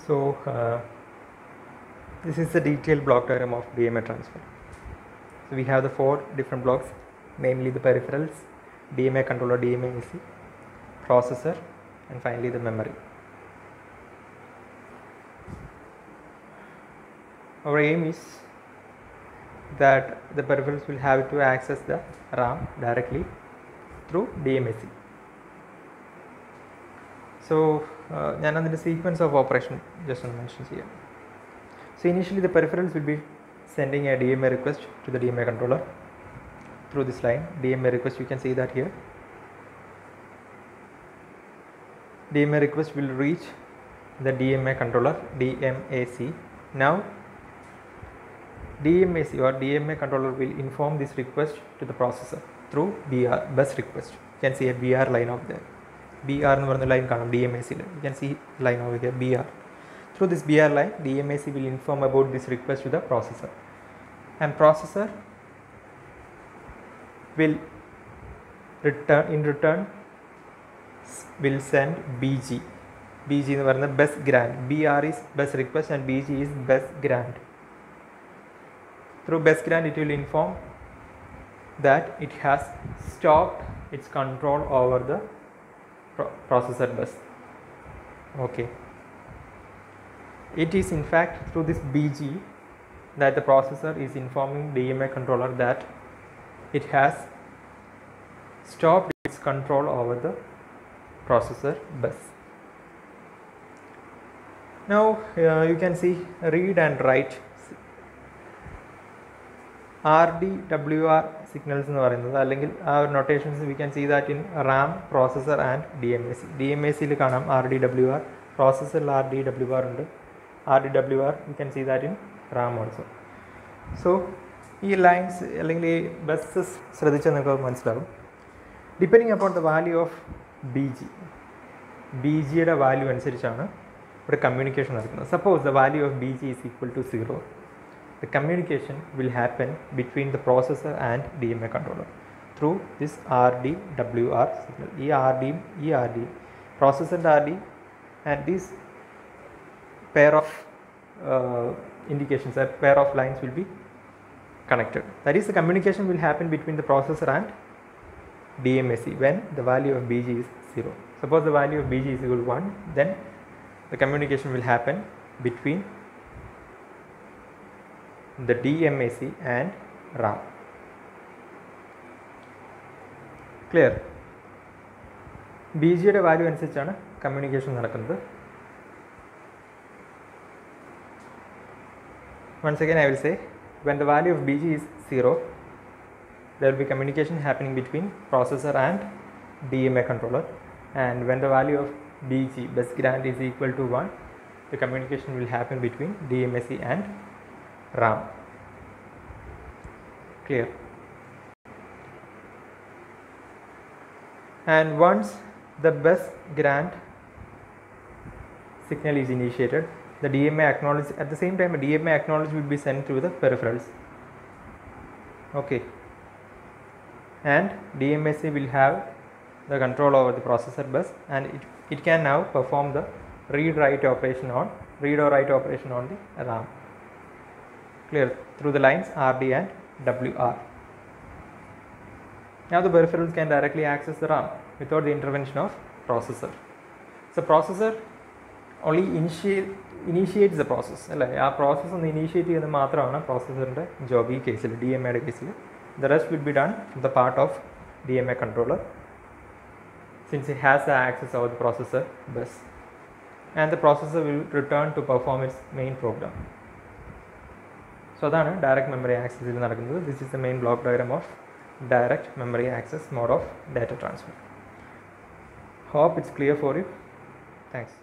So this is the detailed block diagram of DMA transfer. So we have the 4 different blocks, namely the peripherals, DMA controller, DMA AC, processor, and finally the memory. Our aim is that the peripherals will have to access the RAM directly through DMAC. So the sequence of operation just mentioned here. So initially the peripherals will be sending a DMA request to the DMA controller through this line. DMA request, you can see that here. DMA request will reach the DMA controller, DMAC. Now DMAC or DMA controller will inform this request to the processor through BR, bus request. You can see a BR line over there. BR in the line DMAC. You can see line over here, BR. Through this BR line, DMAC will inform about this request to the processor, and processor will return will send BG. BG is bus grant. BR is bus request and BG is bus grant. Through bus grant, it will inform that it has stopped its control over the processor bus. Okay. It is in fact through this BG that the processor is informing DMA controller that it has stopped its control over the processor bus. Now you can see read and write RDWR signals in our notations. We can see that in RAM, processor and DMAC. DMAC il kanam RDWR, processor RDWR undu. RDWR, you can see that in RAM also. So these lines buses depending upon the value of BG. BG value ansarichana communication. Suppose the value of BG is equal to 0. The communication will happen between the processor and DMA controller through this RDWR signal. ERD, processor and RD, and this pair of indications, a pair of lines will be connected. That is, the communication will happen between the processor and DMAC when the value of BG is 0. Suppose the value of BG is equal to 1, then the communication will happen between the DMAC and RAM. Clear? BG value അനുസരിച്ചാണ് communication നടക്കുന്നത്. Once again I will say, when the value of BG is 0, there will be communication happening between processor and DMA controller, and when the value of BG, bus grant, is equal to 1, the communication will happen between DMAC and RAM. Clear? And once the bus grant signal is initiated, the DMA acknowledge, at the same time a DMA acknowledge will be sent through the peripherals. Okay. And DMAC will have the control over the processor bus, and it can now perform the read or write operation on the RAM. Clear? Through the lines RD and WR. Now the peripherals can directly access the RAM without the intervention of processor. So processor only initiates the process. Our process on the initiate the processor job case, DMA case. The rest will be done from the part of DMA controller, since it has the access over the processor bus, and the processor will return to perform its main program. So that's direct memory access. This is the main block diagram of direct memory access mode of data transfer. Hope it's clear for you. Thanks.